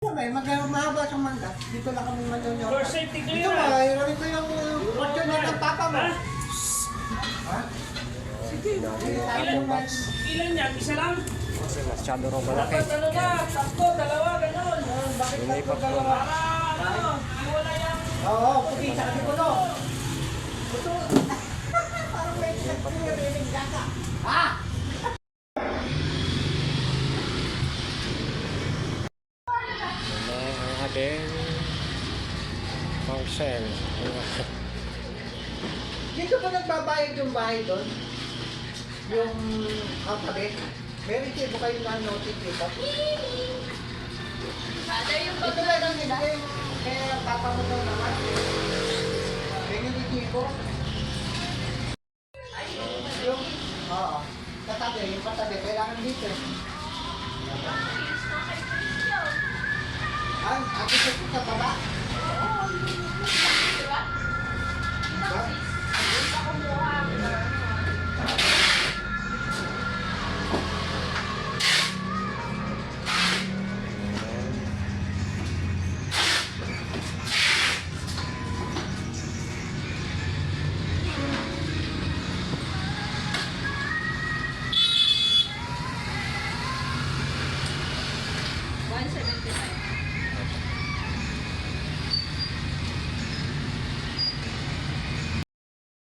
Mahaba siyang mangga. Dito lang kami manonyo. For safety Dito clearance. ba? Irawin ko yung fortune ng papa mo. Ha? Sige. Ilan yan? Isa lang? Kasi masyado raw malaki. Dapat ano na, tatlo, dalawa, ganun. Bakit May tatlo papel. dalawa? Para ano, iwala yan. Oo, puti sa kasi puno. Puto. Parang may pinagpiliring gata. Ha? Ang ating function. Dito ba nagbabayad yung bahay doon? Yung alphabet? Meron kayo ba kayo na notice dito? Father, yung Ito lang yung hindi. Kaya papa mo daw naman. Ganyan yung tipo. Yung, oo. Katabi, yung katabi. Kailangan dito. Ay, ako sa baba. diba? Diba? Sa kumuha. $175.